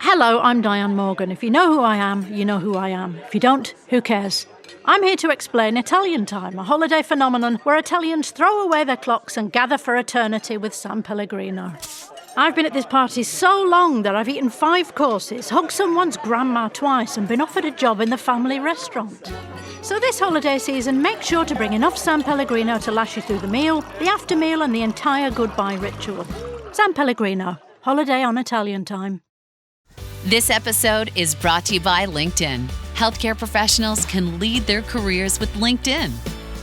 Hello, I'm Diane Morgan. If you know who I am, you know who I am. If you don't, who cares? I'm here to explain Italian Time, a holiday phenomenon where Italians throw away their clocks and gather for eternity with San Pellegrino. I've been at this party so long that I've eaten 5 courses, hugged someone's grandma twice, and been offered a job in the family restaurant. So this holiday season, make sure to bring enough San Pellegrino to last you through the meal, the after meal, and the entire goodbye ritual. San Pellegrino, holiday on Italian Time. This episode is brought to you by LinkedIn. Healthcare professionals can lead their careers with LinkedIn.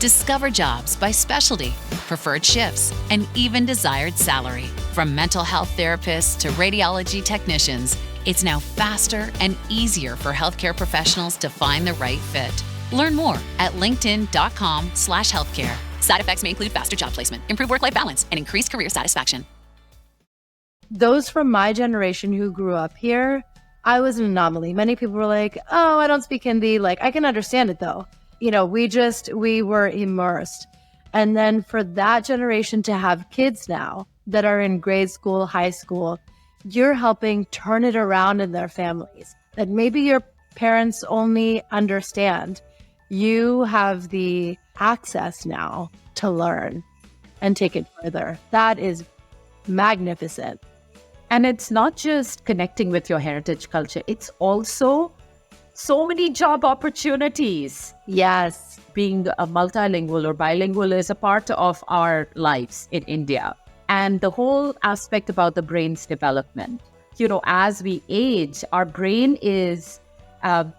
Discover jobs by specialty, preferred shifts, and even desired salary. From mental health therapists to radiology technicians, it's now faster and easier for healthcare professionals to find the right fit. Learn more at linkedin.com/healthcare. Side effects may include faster job placement, improved work-life balance, and increased career satisfaction. Those from my generation who grew up here, I was an anomaly. Many people were like, oh, I don't speak Hindi. Like, I can understand it though. You know, we were immersed. And then for that generation to have kids now that are in grade school, high school, you're helping turn it around in their families. That maybe your parents only understand. You have the access now to learn and take it further. That is magnificent. And it's not just connecting with your heritage culture, it's also so many job opportunities. Yes. Being a multilingual or bilingual is a part of our lives in India. And the whole aspect about the brain's development. You know, as we age, our brain is,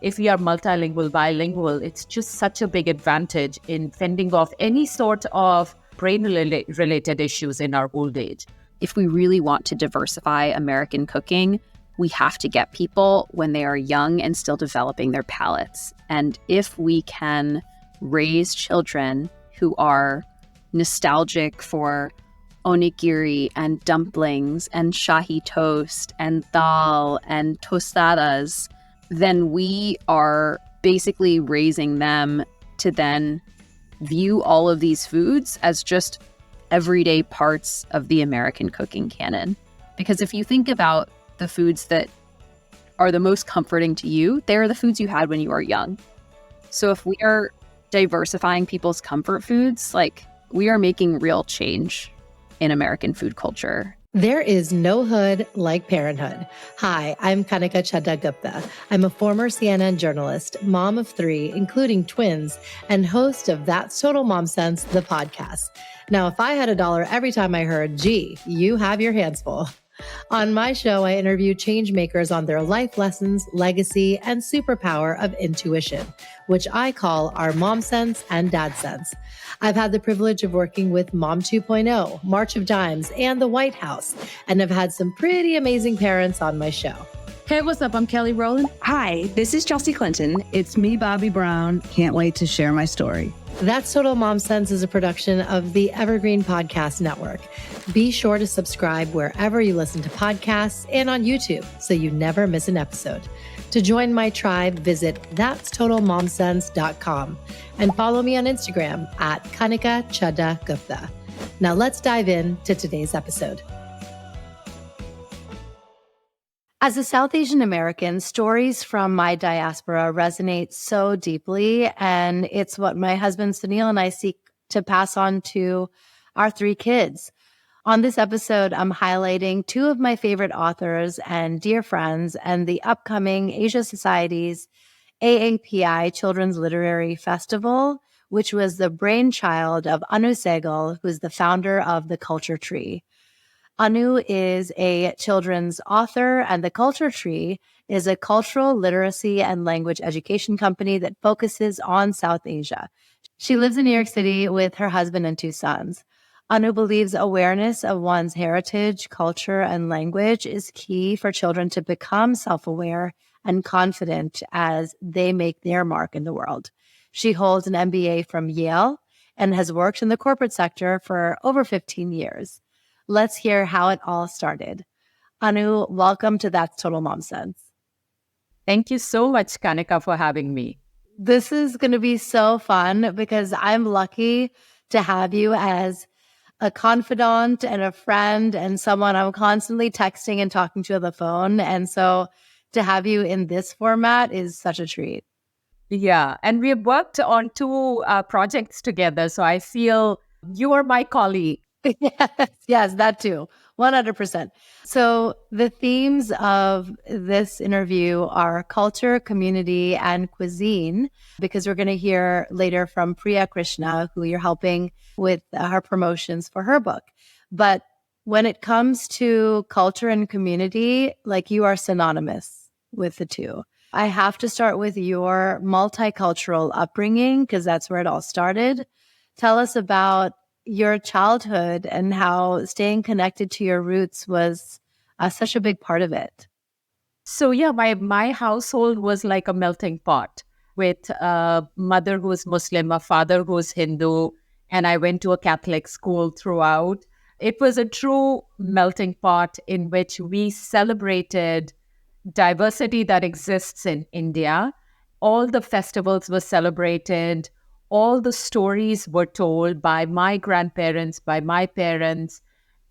if we are multilingual, bilingual, it's just such a big advantage in fending off any sort of brain-related issues in our old age. If we really want to diversify American cooking, we have to get people when they are young and still developing their palates. And if we can raise children who are nostalgic for onigiri and dumplings and shahi toast and dal and tostadas, then we are basically raising them to then view all of these foods as just everyday parts of the American cooking canon. Because if you think about the foods that are the most comforting to you, they are the foods you had when you were young. So if we are diversifying people's comfort foods, like, we are making real change in American food culture. There is no hood like parenthood. Hi, I'm Kanika Gupta. I'm a former CNN journalist, mom of 3, including twins, and host of That's Total Mom Sense, the podcast. Now, if I had $1 every time I heard, gee, you have your hands full. On my show, I interview change makers on their life lessons, legacy, and superpower of intuition, which I call our Mom Sense and Dad Sense. I've had the privilege of working with Mom 2.0, March of Dimes, and the White House, and I've had some pretty amazing parents on my show. Hey, what's up? I'm Kelly Rowland. Hi, this is Chelsea Clinton. It's me, Bobby Brown. Can't wait to share my story. That's Total Mom Sense is a production of the Evergreen Podcast Network. Be sure to subscribe wherever you listen to podcasts and on YouTube so you never miss an episode. To join my tribe, visit that'stotalmomsense.com and follow me on Instagram at Kanika Chadda Gupta. Now let's dive into today's episode. As a South Asian American, stories from my diaspora resonate so deeply, and it's what my husband Sunil and I seek to pass on to our 3 kids. On this episode, I'm highlighting 2 of my favorite authors and dear friends and the upcoming Asia Society's AAPI Children's Literary Festival, which was the brainchild of Anu Sehgal, who's the founder of the Culture Tree. Anu is a children's author, and the Culture Tree is a cultural literacy and language education company that focuses on South Asia. She lives in New York City with her husband and 2 sons. Anu believes awareness of one's heritage, culture, and language is key for children to become self-aware and confident as they make their mark in the world. She holds an MBA from Yale and has worked in the corporate sector for over 15 years. Let's hear how it all started. Anu, welcome to That's Total Mom Sense. Thank you so much, Kanika, for having me. This is going to be so fun because I'm lucky to have you as a confidant and a friend and someone I'm constantly texting and talking to on the phone. And so to have you in this format is such a treat. Yeah. And we have worked on two projects together. So I feel you are my colleague. Yes, that too. 100%. So the themes of this interview are culture, community, and cuisine, because we're going to hear later from Priya Krishna, who you're helping with her promotions for her book. But when it comes to culture and community, like you are synonymous with the two. I have to start with your multicultural upbringing because that's where it all started. Tell us about your childhood and how staying connected to your roots was such a big part of it. So yeah, my household was like a melting pot with a mother who was Muslim, a father who was Hindu, and I went to a Catholic school throughout. It was a true melting pot in which we celebrated diversity that exists in India. All the festivals were celebrated. All the stories were told by my grandparents, by my parents,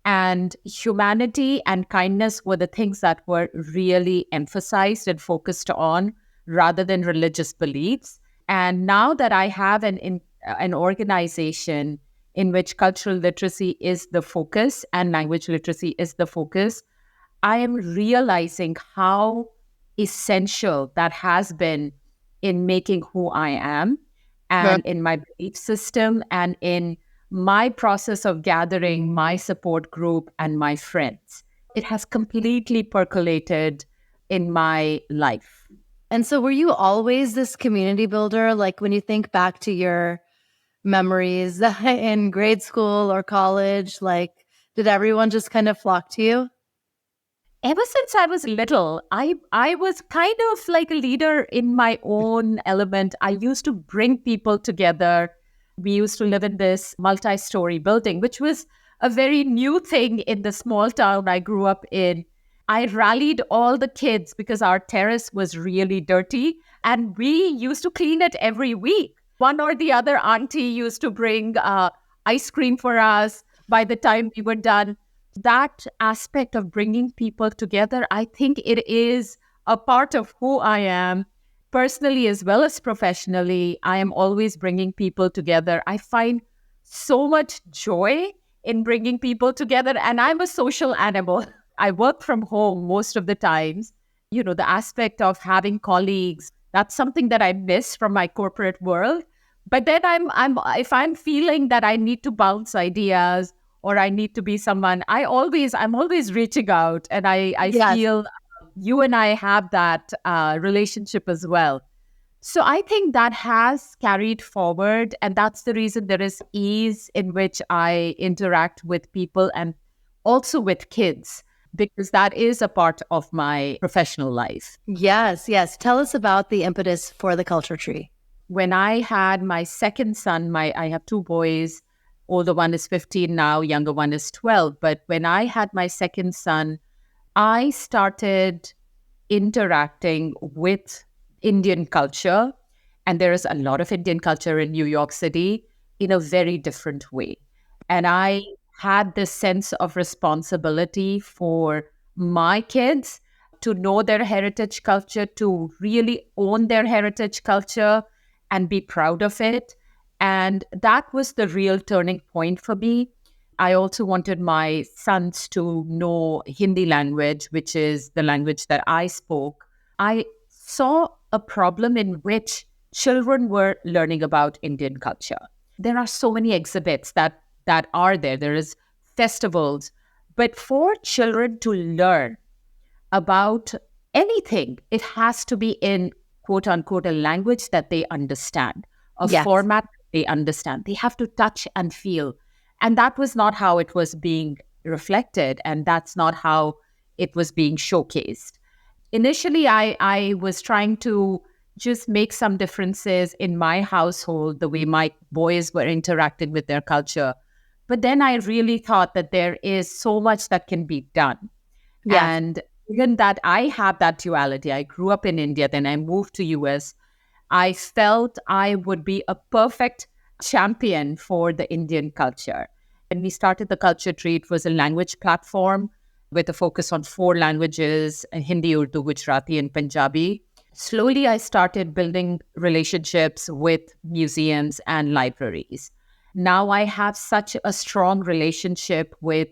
and humanity and kindness were the things that were really emphasized and focused on rather than religious beliefs. And now that I have an organization in which cultural literacy is the focus and language literacy is the focus, I am realizing how essential that has been in making who I am and in my belief system and in my process of gathering my support group and my friends. It has completely percolated in my life. And so were you always this community builder? Like when you think back to your memories in grade school or college, like did everyone just kind of flock to you? Ever since I was little, I was kind of like a leader in my own element. I used to bring people together. We used to live in this multi-story building, which was a very new thing in the small town I grew up in. I rallied all the kids because our terrace was really dirty and we used to clean it every week. One or the other auntie used to bring ice cream for us by the time we were done. That aspect of bringing people together, I think it is a part of who I am personally as well as professionally. I am always bringing people together. I find so much joy in bringing people together, and I'm a social animal. I work from home most of the times. You know, the aspect of having colleagues, that's something that I miss from my corporate world. But then I'm if I'm feeling that I need to bounce ideas or I need to be someone, I'm always reaching out, and I Yes. feel you and I have that relationship as well. So I think that has carried forward, and that's the reason there is ease in which I interact with people and also with kids, because that is a part of my professional life. Yes, yes. Tell us about the impetus for the culture tree. When I had my second son, I have two boys. Older one is 15 now, younger one is 12. But when I had my second son, I started interacting with Indian culture. And there is a lot of Indian culture in New York City in a very different way. And I had this sense of responsibility for my kids to know their heritage culture, to really own their heritage culture and be proud of it. And that was the real turning point for me. I also wanted my sons to know Hindi language, which is the language that I spoke. I saw a problem in which children were learning about Indian culture. There are so many exhibits that are there. There is festivals. But for children to learn about anything, it has to be in quote unquote a language that they understand, a Yes. format they understand. They have to touch and feel. And that was not how it was being reflected. And that's not how it was being showcased. Initially, I was trying to just make some differences in my household, the way my boys were interacting with their culture. But then I really thought that there is so much that can be done. Yes. And given that I have that duality, I grew up in India, then I moved to US, I felt I would be a perfect champion for the Indian culture. When we started the Culture Tree, it was a language platform. with a focus on 4 languages, Hindi, Urdu, Gujarati, and Punjabi. Slowly, I started building relationships with museums and libraries. Now I have such a strong relationship with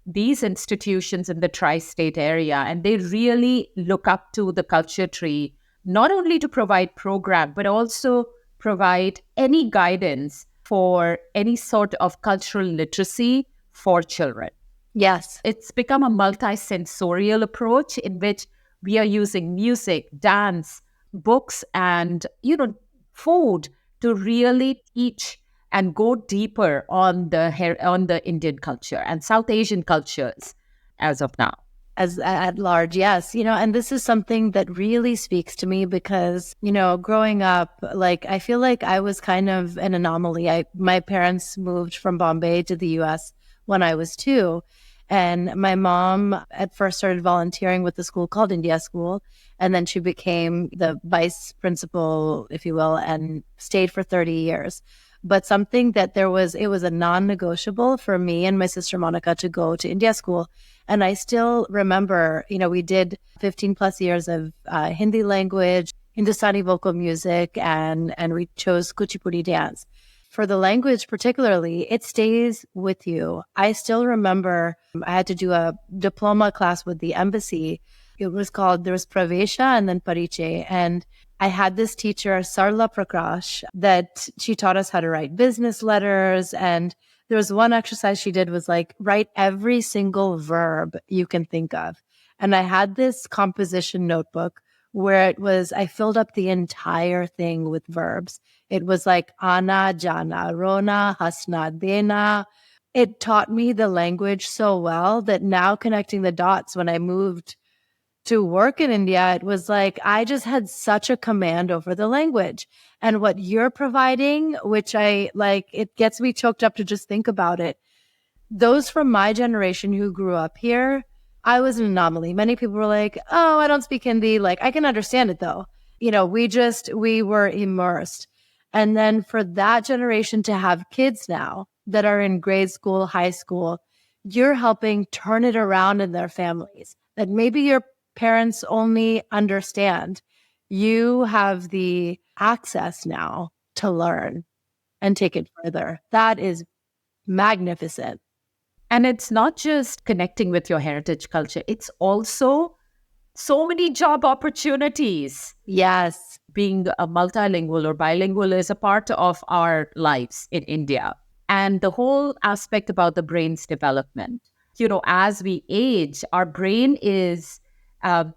these institutions in the tri-state area, and they really look up to the culture tree, not only to provide program, but also provide any guidance for any sort of cultural literacy for children. Yes. It's become a multi-sensorial approach in which we are using music, dance, books, and food to really teach and go deeper on the Indian culture and South Asian cultures as of now. As at large, yes. And this is something that really speaks to me because, growing up, like, I feel like I was kind of an anomaly. My parents moved from Bombay to the US when I was 2. And my mom at first started volunteering with a school called India School. And then she became the vice principal, if you will, and stayed for 30 years. But something that it was a non-negotiable for me and my sister Monica to go to India School. And I still remember, we did 15 plus years of Hindi language, Hindustani vocal music, and we chose Kuchipudi dance. For the language particularly, it stays with you. I still remember I had to do a diploma class with the embassy. There was Pravesha and then Pariche. And I had this teacher, Sarla Prakash, that she taught us how to write business letters. And there was one exercise she did was like, write every single verb you can think of. And I had this composition notebook where I filled up the entire thing with verbs. It was like ana, jana, rona, hasna, dena. It taught me the language so well that now connecting the dots when I moved to work in India, it was like I just had such a command over the language. And what you're providing, which I like, it gets me choked up to just think about it. Those from my generation who grew up here, I was an anomaly. Many people were like, oh, I don't speak Hindi. Like, I can understand it though. We were immersed. And then for that generation to have kids now that are in grade school, high school, you're helping turn it around in their families that maybe your parents only understand. You have the access now to learn and take it further. That is magnificent. And it's not just connecting with your heritage culture, it's also so many job opportunities. Yes. Being a multilingual or bilingual is a part of our lives in India. And the whole aspect about the brain's development, as we age, our brain is,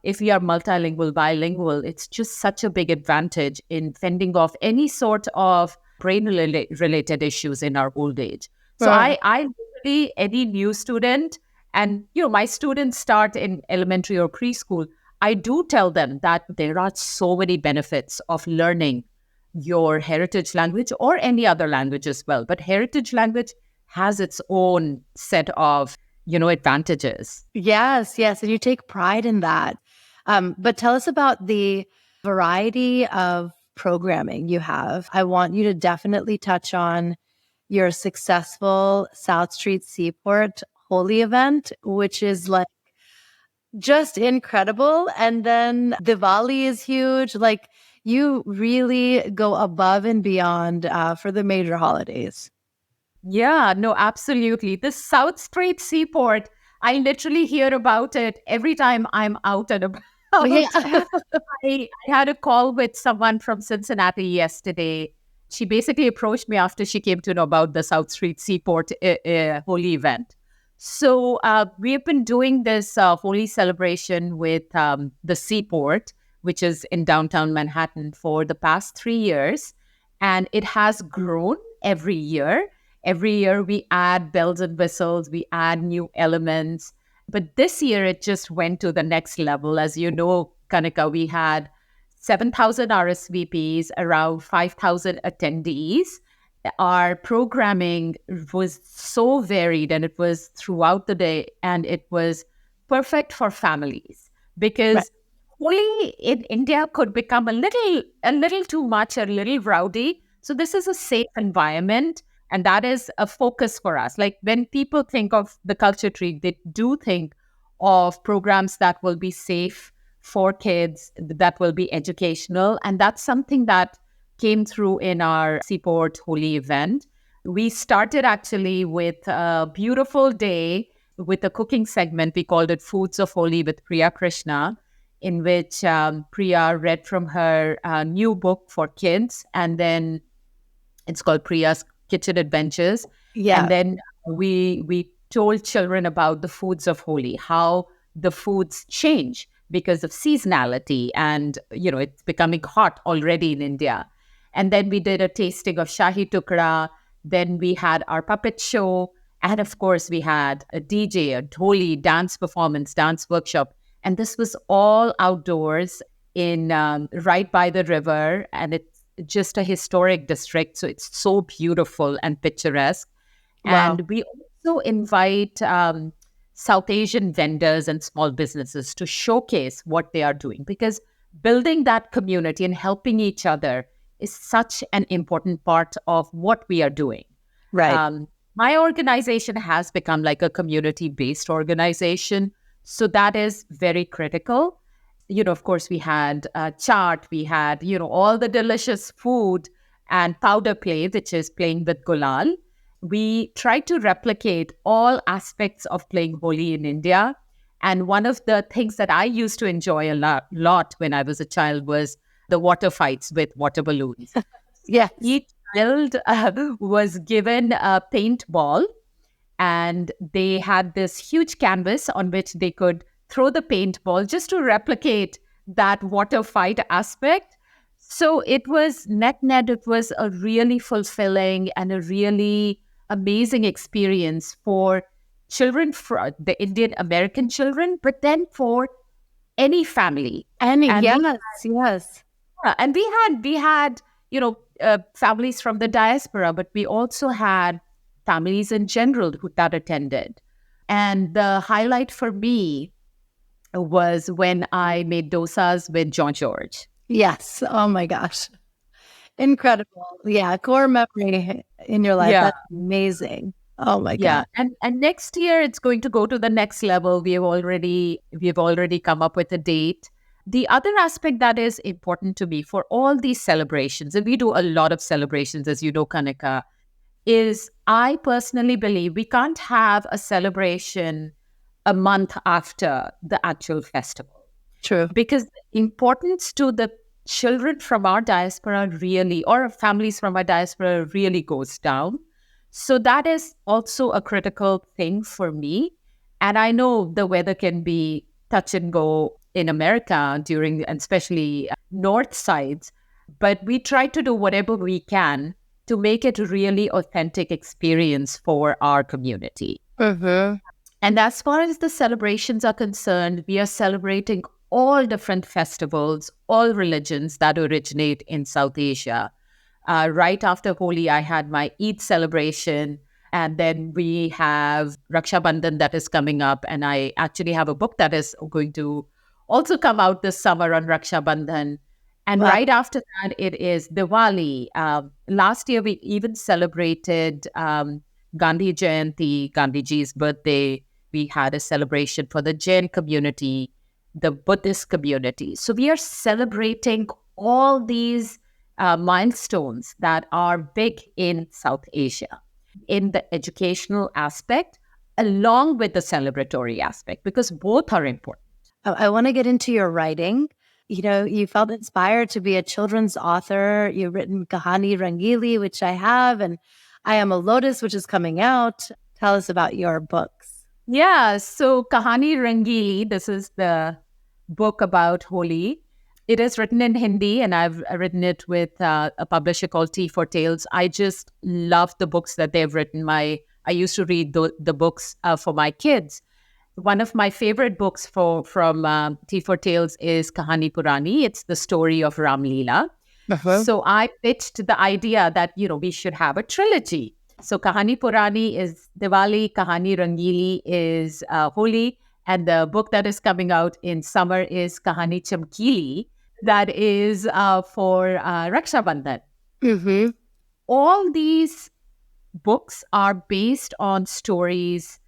if we are multilingual, bilingual, it's just such a big advantage in fending off any sort of brain-related issues in our old age. So I literally, any new student, and my students start in elementary or preschool, I do tell them that there are so many benefits of learning your heritage language or any other language as well. But heritage language has its own set of, advantages. Yes. And you take pride in that. But tell us about the variety of programming you have. I want you to definitely touch on your successful South Street Seaport Holi event, which is like just incredible. And then Diwali is huge. Like, you really go above and beyond for the major holidays. Yeah, no, absolutely. The South Street Seaport, I literally hear about it every time I'm out and about. I had a call with someone from Cincinnati yesterday. She basically approached me after she came to know about the South Street Seaport Holi event. So we've been doing this Holi celebration with the Seaport, which is in downtown Manhattan, for the past 3 years. And it has grown every year. Every year we add bells and whistles, we add new elements. But this year it just went to the next level. As you know, Kanika, we had 7,000 RSVPs, around 5,000 attendees. Our programming was so varied and it was throughout the day, and it was perfect for families because Holi in India could become a little too much, a little rowdy. So this is a safe environment, and that is a focus for us. Like, when people think of the culture tree, they do think of programs that will be safe for kids, that will be educational. And that's something that came through in our Seaport Holi event. We started actually with a beautiful day with a cooking segment. We called it Foods of Holi with Priya Krishna, in which Priya read from her new book for kids. And then it's called Priya's Kitchen Adventures. Yeah. And then we told children about the foods of Holi, how the foods change because of seasonality. And, it's becoming hot already in India. And then we did a tasting of Shahi Tukra. Then we had our puppet show. And of course, we had a DJ, a Holi dance performance, dance workshop. And this was all outdoors in right by the river. And it's just a historic district. So it's so beautiful and picturesque. Wow. And we also invite South Asian vendors and small businesses to showcase what they are doing, because building that community and helping each other is such an important part of what we are doing. Right. My organization has become like a community-based organization. So that is very critical. Of course, we had chaat, we had, all the delicious food and powder play, which is playing with gulal. We try to replicate all aspects of playing Holi in India. And one of the things that I used to enjoy a lot when I was a child was the water fights with water balloons. Yes. Each child was given a paintball, and they had this huge canvas on which they could throw the paintball just to replicate that water fight aspect. So it was net, it was a really fulfilling and a really amazing experience for children, for the Indian American children, but then for any family. And And yes. and we had families from the diaspora, but we also had families in general that attended. And the highlight for me was when I made dosas with John George. Yes. Oh my gosh. Incredible. Yeah. Core memory in your life. Yeah. That's amazing. Oh my Yeah. God. And next year it's going to go to the next level. We've already come up with a date. The other aspect that is important to me for all these celebrations, and we do a lot of celebrations, as you know, Kanika, is I personally believe we can't have a celebration a month after the actual festival. True. Because the importance to the children from our diaspora really, or families from our diaspora really goes down. So that is also a critical thing for me. And I know the weather can be touch and go in America during, and especially north sides, but we try to do whatever we can to make it a really authentic experience for our community. Mm-hmm. And as far as the celebrations are concerned, we are celebrating all different festivals, all religions that originate in South Asia. Right after Holi, I had my Eid celebration. And then we have Raksha Bandhan that is coming up. And I actually have a book that is going to also come out this summer on Raksha Bandhan. And Wow. right after that, it is Diwali. Last year, we even celebrated Gandhi Jayanti, Gandhiji's birthday. We had a celebration for the Jain community, the Buddhist community. So we are celebrating all these milestones that are big in South Asia, in the educational aspect, along with the celebratory aspect, because both are important. I want to get into your writing. You felt inspired to be a children's author. You've written Kahani Rangili, which I have, and I Am a Lotus, which is coming out. Tell us about your books. Yeah, so Kahani Rangili, this is the book about Holi. It is written in Hindi, and I've written it with a publisher called Tea for Tales. I just love the books that they've written. I used to read the books for my kids. One of my favorite books from Tea for Tales is Kahani Purani. It's the story of Ram Leela. Uh-huh. So I pitched the idea that, we should have a trilogy. So Kahani Purani is Diwali, Kahani Rangili is Holi, and the book that is coming out in summer is Kahani Chamkili, that is for Raksha Bandhan. Mm-hmm. All these books are based on stories,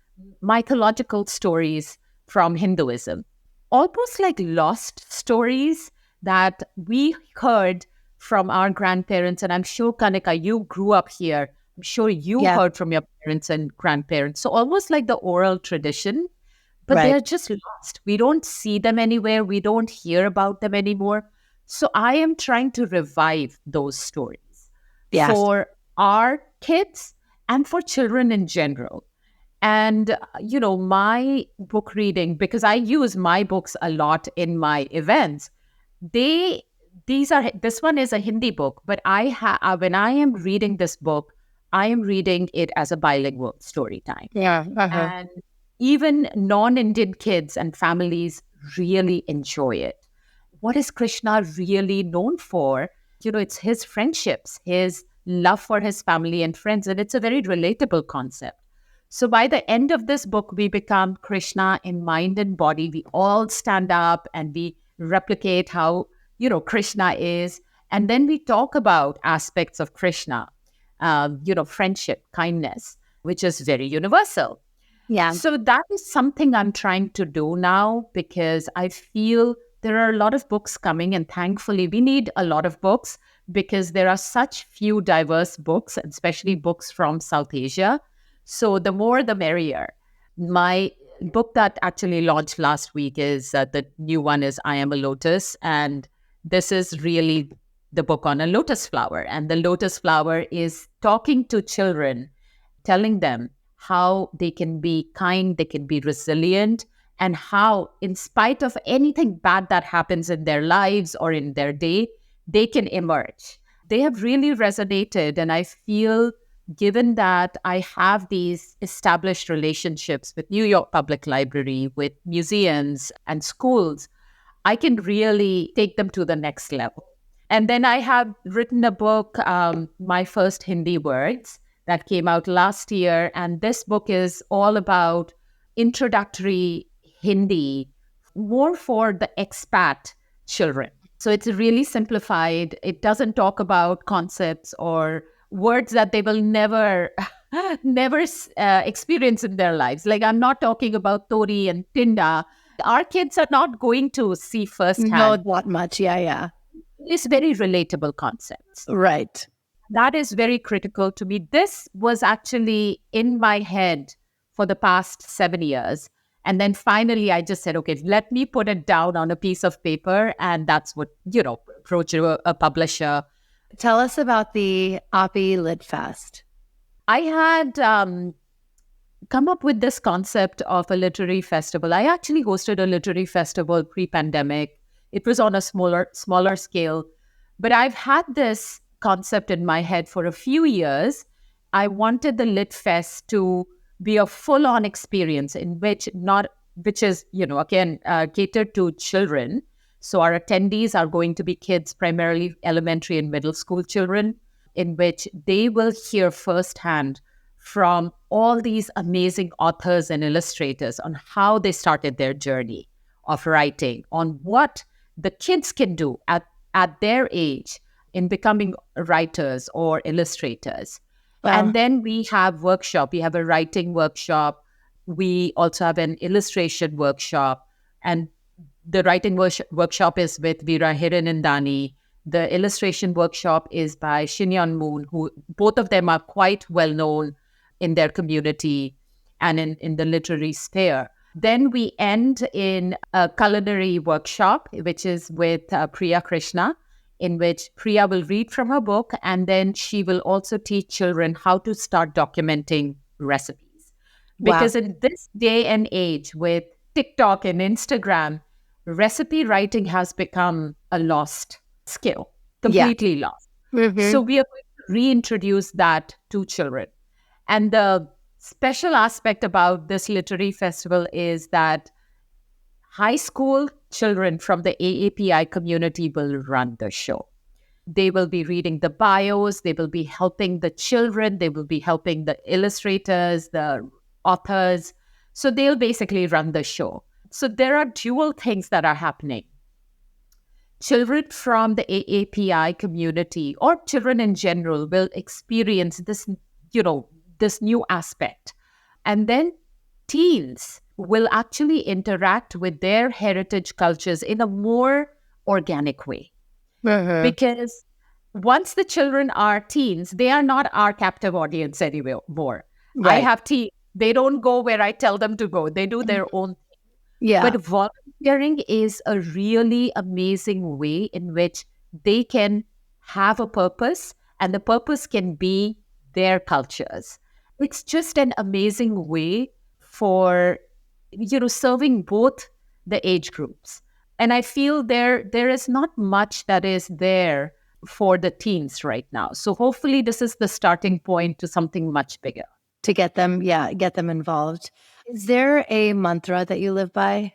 mythological stories from Hinduism, almost like lost stories that we heard from our grandparents. And I'm sure, Kanika, you grew up here. I'm sure you heard from your parents and grandparents. So almost like the oral tradition, but they're just lost. We don't see them anywhere. We don't hear about them anymore. So I am trying to revive those stories for our kids and for children in general. And, my book reading, because I use my books a lot in my events, this one is a Hindi book, but when I am reading this book, I am reading it as a bilingual story time. And even non-Indian kids and families really enjoy it. What is Krishna really known for? It's his friendships, his love for his family and friends, and it's a very relatable concept. So by the end of this book, we become Krishna in mind and body. We all stand up and we replicate how, Krishna is. And then we talk about aspects of Krishna, friendship, kindness, which is very universal. Yeah. So that is something I'm trying to do now, because I feel there are a lot of books coming, and thankfully we need a lot of books because there are such few diverse books, especially books from South Asia. So the more the merrier. My book that actually launched last week is the new one is I Am a Lotus. And this is really the book on a lotus flower. And the lotus flower is talking to children, telling them how they can be kind, they can be resilient, and how, in spite of anything bad that happens in their lives or in their day, they can emerge. They have really resonated. And I feel, given that I have these established relationships with New York Public Library, with museums and schools, I can really take them to the next level. And then I have written a book, My First Hindi Words, that came out last year. And this book is all about introductory Hindi, more for the expat children. So it's really simplified. It doesn't talk about concepts or words that they will never experience in their lives. Like, I'm not talking about Tori and Tinda. Our kids are not going to see firsthand. Not that much. Yeah. It's very relatable concepts. Right. That is very critical to me. This was actually in my head for the past 7 years. And then finally, I just said, okay, let me put it down on a piece of paper. And that's what, approach a publisher. Tell us about the AAPI Lit Fest. I had come up with this concept of a literary festival. I actually hosted a literary festival pre-pandemic. It was on a smaller scale. But I've had this concept in my head for a few years. I wanted the Lit Fest to be a full-on experience which is, catered to children. So our attendees are going to be kids, primarily elementary and middle school children, in which they will hear firsthand from all these amazing authors and illustrators on how they started their journey of writing, on what the kids can do at their age in becoming writers or illustrators. Wow. And then we have workshop. We have a writing workshop. We also have an illustration workshop. And the writing workshop is with Veera Hiranandani. The illustration workshop is by Shinyon Moon, who both of them are quite well known in their community and in the literary sphere. Then we end in a culinary workshop, which is with Priya Krishna, in which Priya will read from her book, and then she will also teach children how to start documenting recipes. Because in this day and age with TikTok and Instagram, recipe writing has become a lost skill, completely lost. Mm-hmm. So we are going to reintroduce that to children. And the special aspect about this literary festival is that high school children from the AAPI community will run the show. They will be reading the bios, they will be helping the children, they will be helping the illustrators, the authors. So they'll basically run the show. So there are dual things that are happening. Children from the AAPI community or children in general will experience this, this new aspect. And then teens will actually interact with their heritage cultures in a more organic way. Because once the children are teens, they are not our captive audience anymore. I have teens. They don't go where I tell them to go. They do their own thing. Yeah. But volunteering is a really amazing way in which they can have a purpose, and the purpose can be their cultures. It's just an amazing way for, serving both the age groups. And I feel there is not much that is there for the teens right now. So hopefully this is the starting point to something much bigger. To get them involved. Is there a mantra that you live by?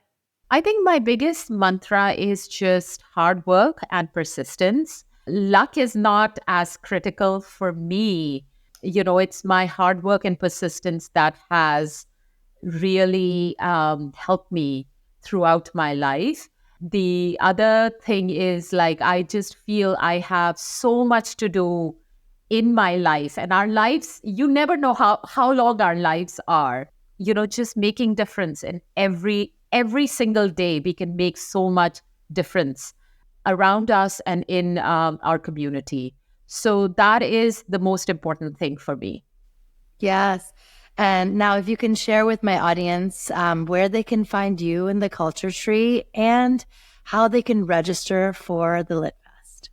I think my biggest mantra is just hard work and persistence. Luck is not as critical for me. It's my hard work and persistence that has really helped me throughout my life. The other thing is, I just feel I have so much to do in my life, and our lives, you never know how long our lives are. Just making difference in every single day. We can make so much difference around us and in our community. So that is the most important thing for me. Yes. And now if you can share with my audience where they can find you in the Culture Tree and how they can register for the Lit Fest.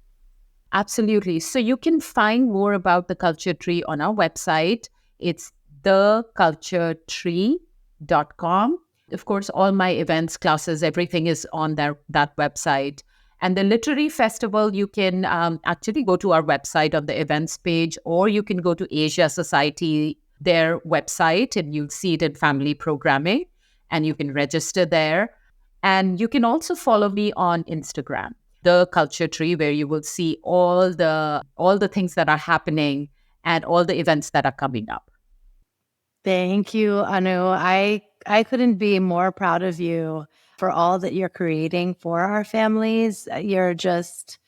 Absolutely. So you can find more about the Culture Tree on our website. It's theculturetree.com. Of course, all my events, classes, everything is on that website. And the Literary Festival, you can actually go to our website on the events page, or you can go to Asia Society, their website, and you'll see it in family programming, and you can register there. And you can also follow me on Instagram, The Culture Tree, where you will see all the things that are happening and all the events that are coming up. Thank you, Anu. I couldn't be more proud of you for all that you're creating for our families. You're just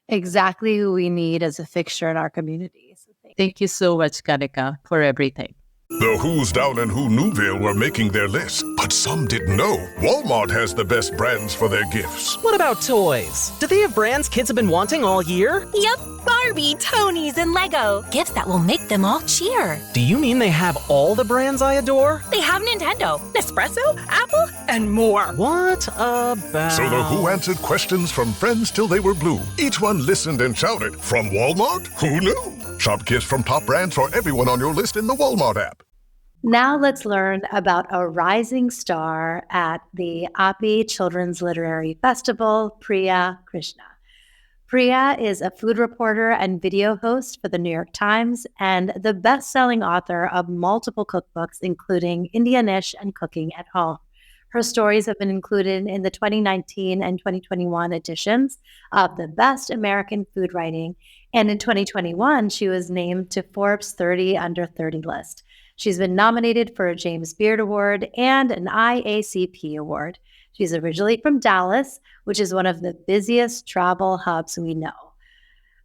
exactly who we need as a fixture in our community. So thank you so much, Kanika, for everything. The Who's Down in Who Newville were making their list, but some didn't know Walmart has the best brands for their gifts. What about toys? Do they have brands kids have been wanting all year? Yep, Barbie, Tony's, and Lego. Gifts that will make them all cheer. Do you mean they have all the brands I adore? They have Nintendo, Nespresso, Apple, and more. What about... So the Who answered questions from friends till they were blue. Each one listened and shouted, from Walmart? Who knew? Shop gifts from top brands for everyone on your list in the Walmart app. now let's learn about a rising star at the AAPI Children's Literary Festival, Priya Krishna. Priya is a food reporter and video host for the New York Times and the best-selling author of multiple cookbooks, including Indianish and Cooking at Home. Her stories have been included in the 2019 and 2021 editions of the Best American Food Writing, and in 2021, she was named to Forbes 30 Under 30 list. She's been nominated for a James Beard Award and an IACP Award. She's originally from Dallas, which is one of the busiest travel hubs we know.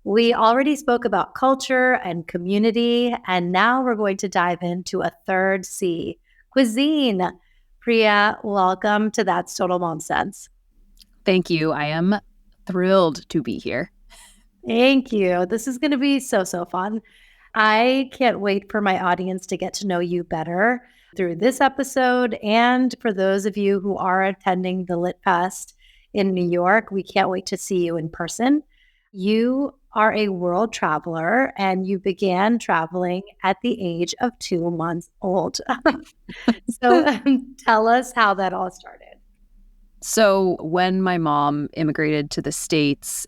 We already spoke about culture and community, and now we're going to dive into a third C, cuisine. Priya, welcome to That's Total Mom Sense. Thank you. I am thrilled to be here. Thank you. This is going to be so fun. I can't wait for my audience to get to know you better through this episode. And for those of you who are attending the Lit Fest in New York, we can't wait to see you in person. You are a world traveler and you began traveling at the age of 2 months old. So tell us how that all started. So when my mom immigrated to the States,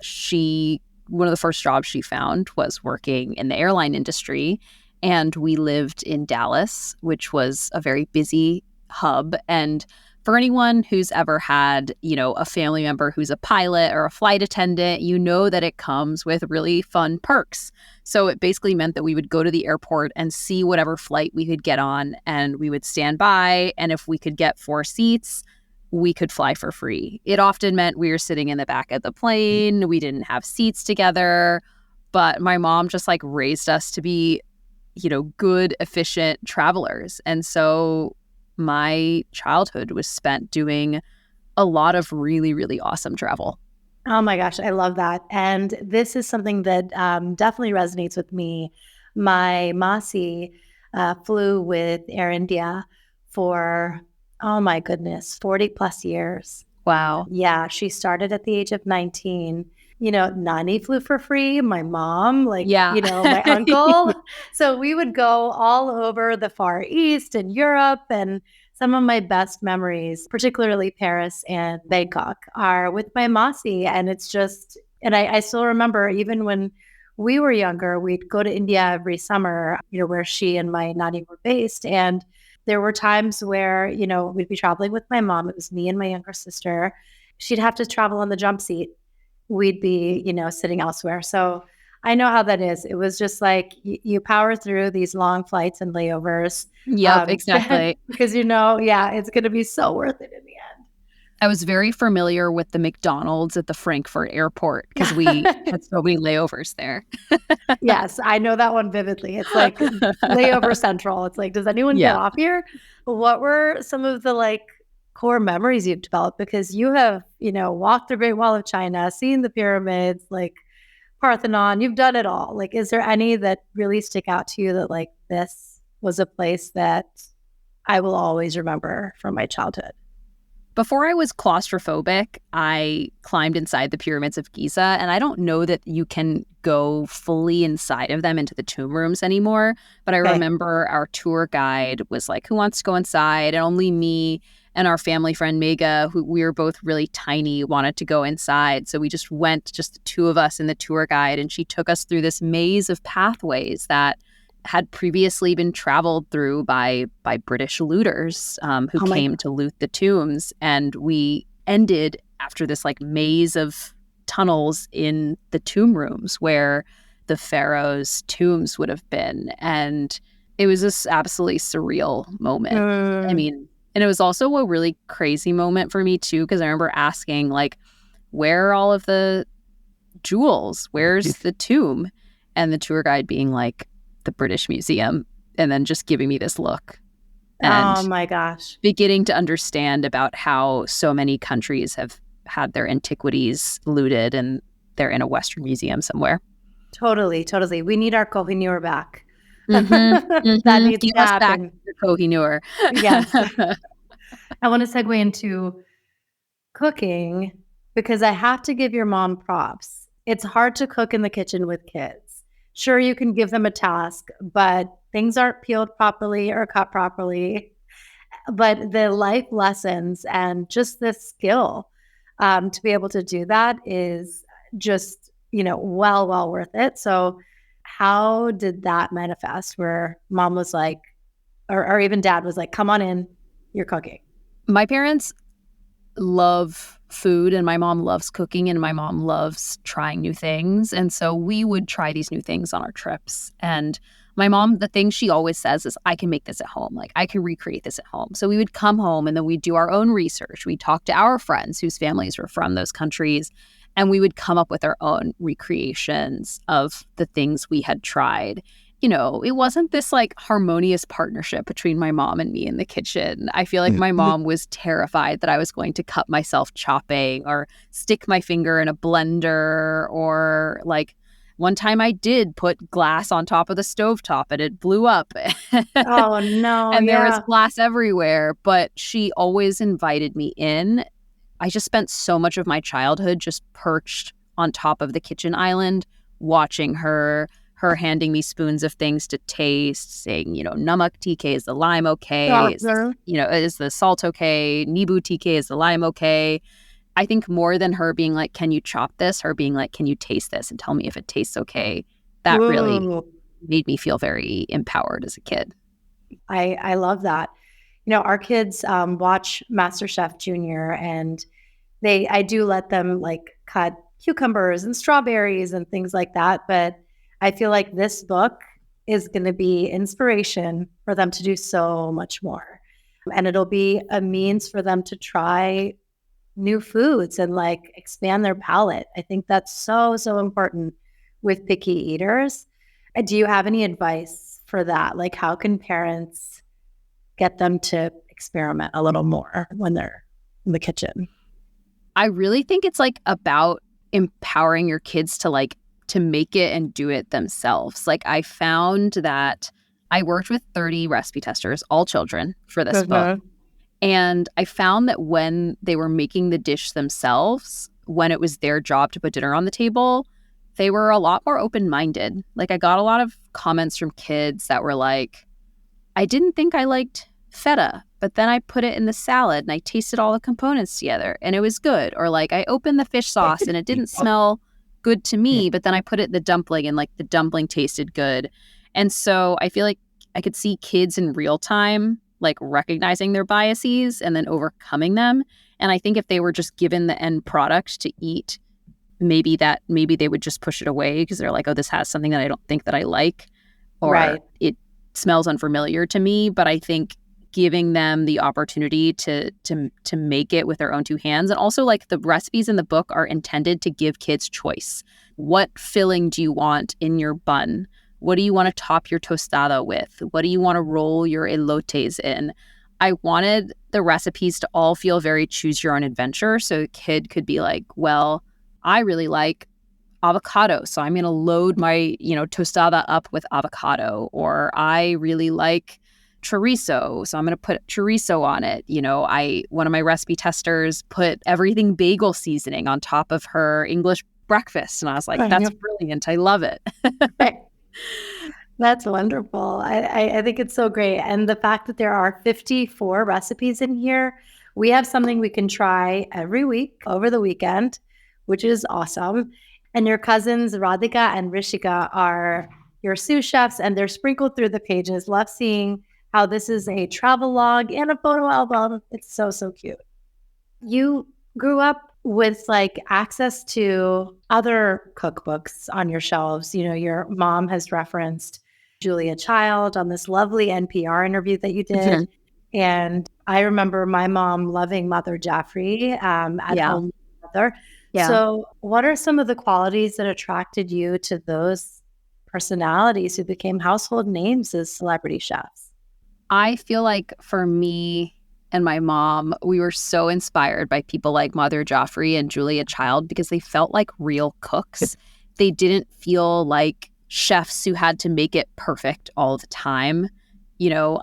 one of the first jobs she found was working in the airline industry. And we lived in Dallas, which was a very busy hub. And for anyone who's ever had, a family member who's a pilot or a flight attendant, you know that it comes with really fun perks. So it basically meant that we would go to the airport and see whatever flight we could get on, and we would stand by. And if we could get 4 seats, we could fly for free. It often meant we were sitting in the back of the plane. We didn't have seats together. But my mom just raised us to be, good, efficient travelers. And so my childhood was spent doing a lot of really, really awesome travel. Oh my gosh, I love that. And this is something that definitely resonates with me. My Masi flew with Air India for, oh my goodness, 40 plus years. Wow. Yeah, she started at the age of 19. Nani flew for free, my mom, my uncle. So we would go all over the Far East and Europe, and some of my best memories, particularly Paris and Bangkok, are with my Masi. And it's just, and I still remember even when we were younger, we'd go to India every summer, where she and my Nani were based. And there were times where, we'd be traveling with my mom. It was me and my younger sister. She'd have to travel on the jump seat. We'd be, sitting elsewhere. So I know how that is. It was just like you power through these long flights and layovers. Yep, exactly. Because, it's going to be so worth it in the end. I was very familiar with the McDonald's at the Frankfurt airport because we had so many layovers there. Yes, I know that one vividly. It's like layover central. It's like, does anyone get off here? What were some of the core memories you've developed? Because you have, walked the Great Wall of China, seen the pyramids, Parthenon, you've done it all. Is there any that really stick out to you that this was a place that I will always remember from my childhood? Before I was claustrophobic, I climbed inside the pyramids of Giza, and I don't know that you can go fully inside of them into the tomb rooms anymore, but I remember our tour guide was like, who wants to go inside? And only me and our family friend Mega, who we were both really tiny, wanted to go inside. So we just went, just the two of us and the tour guide, and she took us through this maze of pathways that had previously been traveled through by British looters who came to loot the tombs. And we ended after this maze of tunnels in the tomb rooms where the pharaohs' tombs would have been. And it was this absolutely surreal moment. I mean, and it was also a really crazy moment for me too, because I remember asking where are all of the jewels? Where's the tomb? And the tour guide being like, the British Museum, and then just giving me this look. And oh my gosh. Beginning to understand about how so many countries have had their antiquities looted and they're in a Western museum somewhere. Totally. We need our Kohinoor back. That needs to happen. Back to Kohinoor. Yes. I want to segue into cooking because I have to give your mom props. It's hard to cook in the kitchen with kids. Sure, you can give them a task, but things aren't peeled properly or cut properly. But the life lessons and just the skill to be able to do that is just, well worth it. So how did that manifest where mom was like, or even dad was like, come on in, you're cooking? My parents love food, and my mom loves cooking, and my mom loves trying new things. And so we would try these new things on our trips. And my mom, the thing she always says is, I can make this at home. I can recreate this at home. So we would come home and then we'd do our own research. We'd talk to our friends whose families were from those countries, and we would come up with our own recreations of the things we had tried. It wasn't this harmonious partnership between my mom and me in the kitchen. I feel like my mom was terrified that I was going to cut myself chopping or stick my finger in a blender, or one time I did put glass on top of the stovetop and it blew up. Oh no. And there was glass everywhere, but she always invited me in. I just spent so much of my childhood just perched on top of the kitchen island, watching her handing me spoons of things to taste, saying, namak TK, is the lime okay? Is the salt okay? Nibu TK, is the lime okay? I think more than her being like, can you chop this? Her being like, can you taste this and tell me if it tastes okay? That really made me feel very empowered as a kid. I love that. Our kids watch MasterChef Junior, and I do let them cut cucumbers and strawberries and things like that. But I feel like this book is going to be inspiration for them to do so much more. And it'll be a means for them to try new foods and expand their palate. I think that's so, so important with picky eaters. Do you have any advice for that? How can parents get them to experiment a little more when they're in the kitchen? I really think it's like about empowering your kids to make it and do it themselves. Like I found that I worked with 30 recipe testers, all children, for this book. And I found that when they were making the dish themselves, when it was their job to put dinner on the table, they were a lot more open-minded. Like I got a lot of comments from kids that were like, I didn't think I liked feta, but then I put it in the salad and I tasted all the components together and it was good. Or like I opened the fish sauce and it didn't smell good to me, but then I put it in the dumpling and like the dumpling tasted good. And so I feel like I could see kids in real time like recognizing their biases and then overcoming them. And I think if they were just given the end product to eat, maybe they would just push it away because they're like, oh, this has something that I don't think that I like, or it smells unfamiliar to me. But I think giving them the opportunity to make it with their own two hands, and also like the recipes in the book are intended to give kids choice. What filling do you want in your bun? What do you want to top your tostada with? What do you want to roll your elotes in? I wanted the recipes to all feel very choose your own adventure. So a kid could be like, well, I really like avocado, so I'm going to load my, tostada up with avocado. Or I really like chorizo, so I'm going to put chorizo on it. One of my recipe testers put everything bagel seasoning on top of her English breakfast. And I was like, that's brilliant. I love it. That's wonderful. I think it's so great. And the fact that there are 54 recipes in here, we have something we can try every week over the weekend, which is awesome. And your cousins, Radhika and Rishika, are your sous chefs, and they're sprinkled through the pages. Love seeing how this is a travel log and a photo album. It's so, so cute. You grew up with like access to other cookbooks on your shelves. Your mom has referenced Julia Child on this lovely NPR interview that you did. And I remember my mom loving Mother Jaffrey at home. Mother. Yeah. So what are some of the qualities that attracted you to those personalities who became household names as celebrity chefs? I feel like for me and my mom, we were so inspired by people like Mother Joffrey and Julia Child because they felt like real cooks. They didn't feel like chefs who had to make it perfect all the time.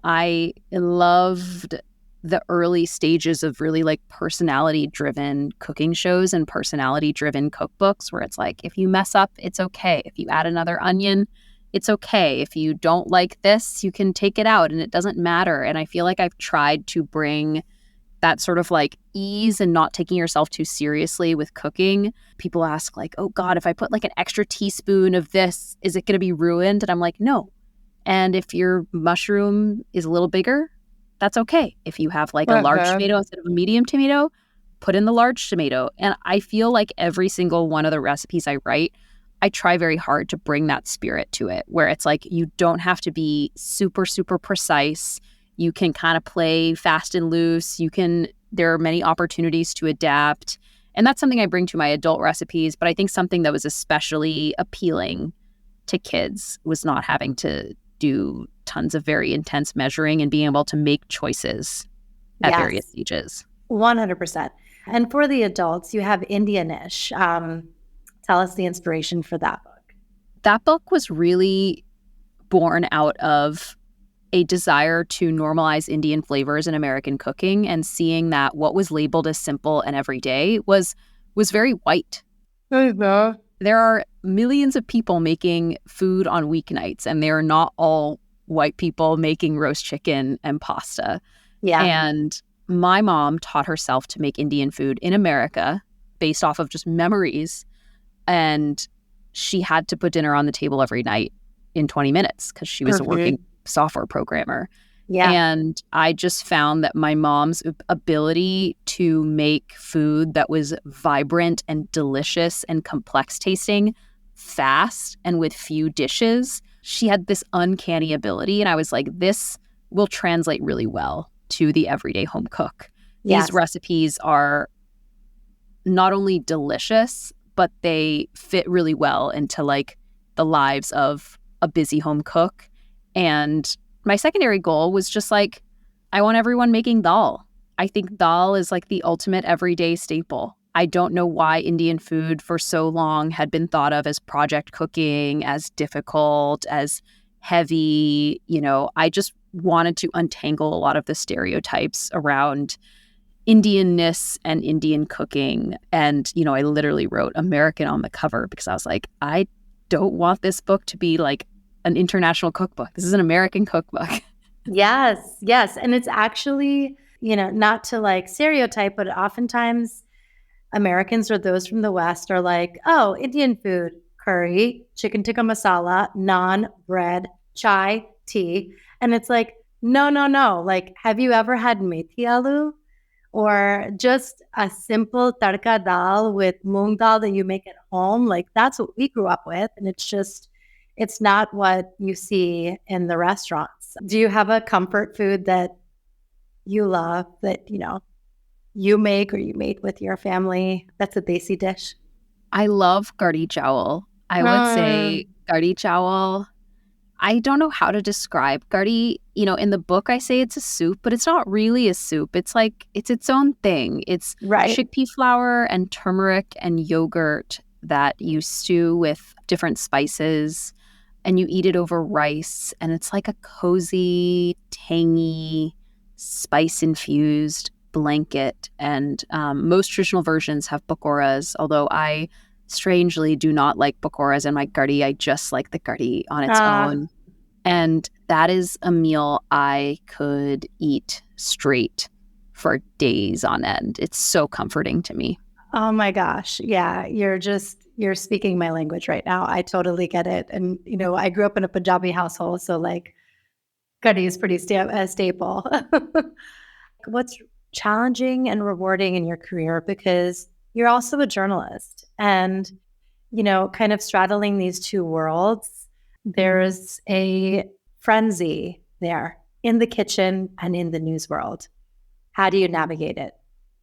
I loved the early stages of really like personality-driven cooking shows and personality-driven cookbooks where it's like, if you mess up, it's okay. If you add another onion, it's okay. If you don't like this, you can take it out and it doesn't matter. And I feel like I've tried to bring that sort of like ease and not taking yourself too seriously with cooking. People ask like, oh God, if I put like an extra teaspoon of this, is it going to be ruined? And I'm like, no. And if your mushroom is a little bigger, that's okay. If you have like a large tomato instead of a medium tomato, put in the large tomato. And I feel like every single one of the recipes I write, I try very hard to bring that spirit to it, where it's like you don't have to be super, super precise. You can kind of play fast and loose. There are many opportunities to adapt. And that's something I bring to my adult recipes. But I think something that was especially appealing to kids was not having to do tons of very intense measuring and being able to make choices at various stages. 100%. And for the adults, you have Indianish. Tell us the inspiration for that book. That book was really born out of a desire to normalize Indian flavors in American cooking, and seeing that what was labeled as simple and everyday was very white. There are millions of people making food on weeknights, and they are not all white people making roast chicken and pasta. Yeah. And my mom taught herself to make Indian food in America based off of just memories. And she had to put dinner on the table every night in 20 minutes because she was a working software programmer. Yeah. And I just found that my mom's ability to make food that was vibrant and delicious and complex tasting fast and with few dishes, she had this uncanny ability. And I was like, this will translate really well to the everyday home cook. These recipes are not only delicious, but they fit really well into like the lives of a busy home cook. And my secondary goal was just like, I want everyone making dal. I think dal is like the ultimate everyday staple. I don't know why Indian food for so long had been thought of as project cooking, as difficult, as heavy. I just wanted to untangle a lot of the stereotypes around Indianness and Indian cooking. And, I literally wrote American on the cover because I was like, I don't want this book to be like an international cookbook. This is an American cookbook. Yes, yes. And it's actually, not to like stereotype, but oftentimes Americans or those from the West are like, oh, Indian food, curry, chicken tikka masala, naan, bread, chai, tea. And it's like, no, no, no. Like, have you ever had methi aloo? Or just a simple tadka dal with moong dal that you make at home? Like, that's what we grew up with. And it's not what you see in the restaurants. Do you have a comfort food that you love that, you make or you made with your family? That's a desi dish. I love gardi chawal. I would say gardi chawal. I don't know how to describe gardi. In the book, I say it's a soup, but it's not really a soup. It's like, it's its own thing. It's chickpea flour and turmeric and yogurt that you stew with different spices and you eat it over rice. And it's like a cozy, tangy, spice-infused blanket. And most traditional versions have pakoras, although I strangely do not like pakoras in my gardi. I just like the gardi on its own. And that is a meal I could eat straight for days on end. It's so comforting to me. Oh my gosh. Yeah. You're speaking my language right now. I totally get it. And, I grew up in a Punjabi household. So like curry is pretty staple. What's challenging and rewarding in your career? Because you're also a journalist and, kind of straddling these two worlds, there's a frenzy there in the kitchen and in the news world. How do you navigate it?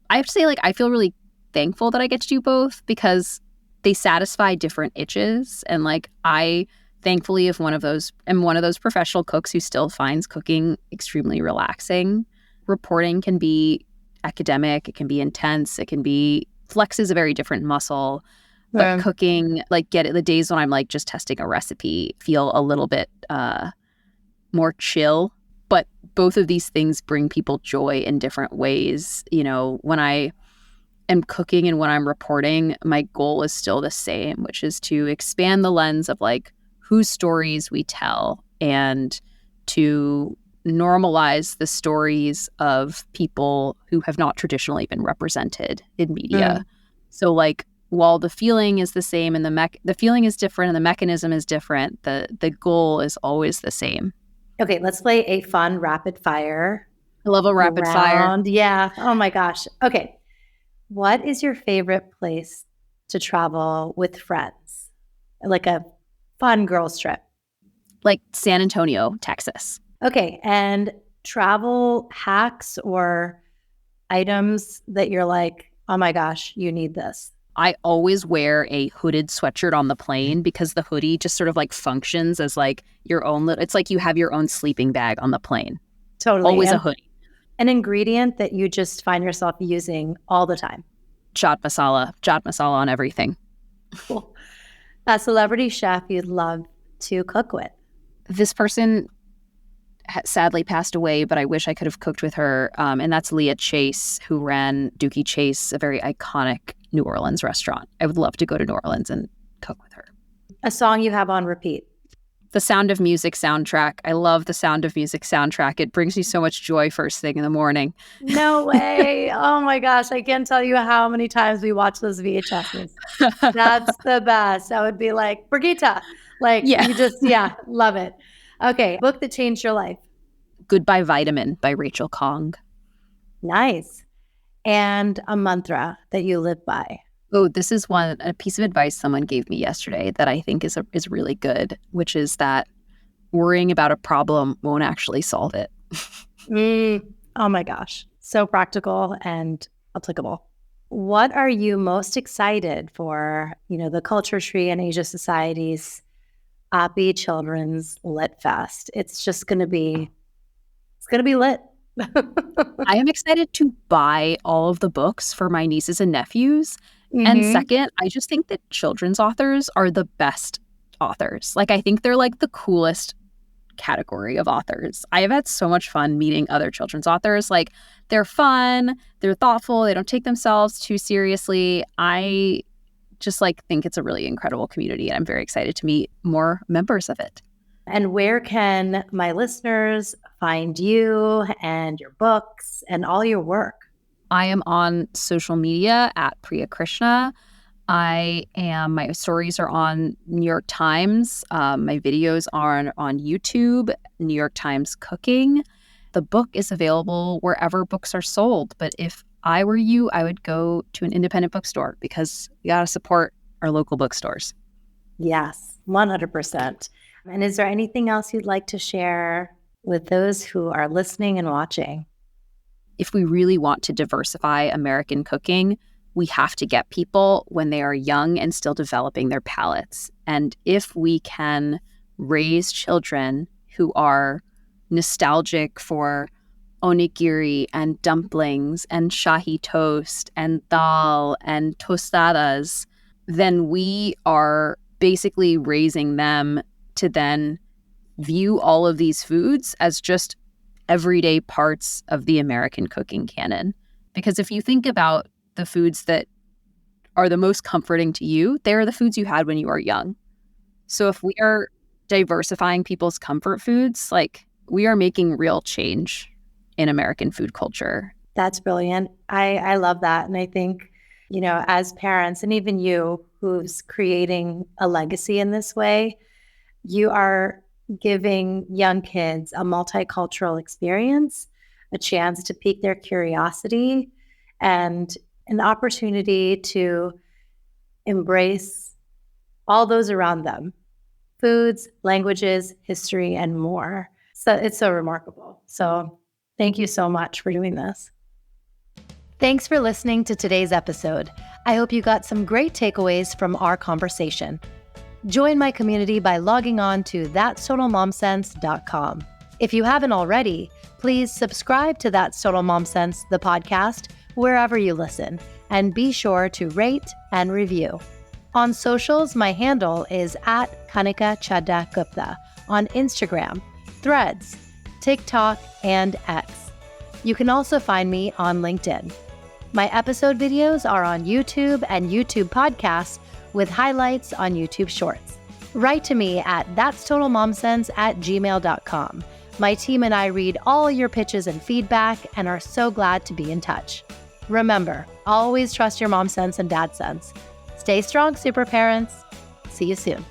I have to say, I feel really thankful that I get to do both because they satisfy different itches. And I thankfully am one of those professional cooks who still finds cooking extremely relaxing. Reporting can be academic, it can be intense, it can be flexes a very different muscle. But cooking, the days when I'm just testing a recipe feel a little bit more chill. But both of these things bring people joy in different ways. When I am cooking and when I'm reporting, my goal is still the same, which is to expand the lens of whose stories we tell and to normalize the stories of people who have not traditionally been represented in media. So while the feeling is the same and the feeling is different and the mechanism is different, the goal is always the same. Okay, let's play a fun rapid fire. I love a rapid fire. Yeah. Oh my gosh. Okay. What is your favorite place to travel with friends? Like a fun girls trip? Like San Antonio, Texas. Okay. And travel hacks or items that you're like, oh my gosh, you need this? I always wear a hooded sweatshirt on the plane because the hoodie just sort of functions as your own it's like you have your own sleeping bag on the plane. Totally. Always a hoodie. An ingredient that you just find yourself using all the time. Chaat masala on everything. Cool. A celebrity chef you'd love to cook with. This person sadly passed away, but I wish I could have cooked with her. And that's Leah Chase, who ran Dookie Chase, a very iconic New Orleans restaurant. I would love to go to New Orleans and cook with her. A song you have on repeat. The Sound of Music soundtrack. I love the Sound of Music soundtrack. It brings me so much joy first thing in the morning. No way. Oh my gosh. I can't tell you how many times we watch those VHSs. That's the best. I would be like, Brigitte. You just, love it. Okay. Book that changed your life. Goodbye Vitamin by Rachel Kong. Nice. And a mantra that you live by. Oh, this is a piece of advice someone gave me yesterday that I think is really good, which is that worrying about a problem won't actually solve it. Oh my gosh. So practical and applicable. What are you most excited for, the Culture Tree and Asia Society's AAPI Children's Lit Fest? It's just going to be lit. I am excited to buy all of the books for my nieces and nephews. And second, I just think that children's authors are the best authors. Like, I think they're like the coolest category of authors. I have had so much fun meeting other children's authors. Like, they're fun, they're thoughtful, they don't take themselves too seriously. I just think it's a really incredible community, and I'm very excited to meet more members of it. And where can my listeners find you and your books and all your work? I am on social media at Priya Krishna. My stories are on New York Times. My videos are on YouTube, New York Times Cooking. The book is available wherever books are sold. But if I were you, I would go to an independent bookstore because you got to support our local bookstores. Yes, 100%. And is there anything else you'd like to share with those who are listening and watching? If we really want to diversify American cooking, we have to get people when they are young and still developing their palates. And if we can raise children who are nostalgic for onigiri and dumplings and shahi toast and dal and tostadas, then we are basically raising them to then view all of these foods as just everyday parts of the American cooking canon. Because if you think about the foods that are the most comforting to you, they are the foods you had when you were young. So if we are diversifying people's comfort foods, we are making real change in American food culture. That's brilliant. I love that. And I think, as parents, and even you who's creating a legacy in this way, you are giving young kids a multicultural experience, a chance to pique their curiosity, and an opportunity to embrace all those around them, foods, languages, history, and more. So it's so remarkable. So thank you so much for doing this. Thanks for listening to today's episode. I hope you got some great takeaways from our conversation. Join my community by logging on to thatstotalmomsense.com. If you haven't already, please subscribe to That's Total Mom Sense, the podcast, wherever you listen, and be sure to rate and review. On socials, my handle is at Kanika Chadda Gupta on Instagram, Threads, TikTok, and X. You can also find me on LinkedIn. My episode videos are on YouTube and YouTube podcasts with highlights on YouTube Shorts. Write to me at thatstotalmomsense@gmail.com. My team and I read all your pitches and feedback and are so glad to be in touch. Remember, always trust your mom sense and dad sense. Stay strong, super parents. See you soon.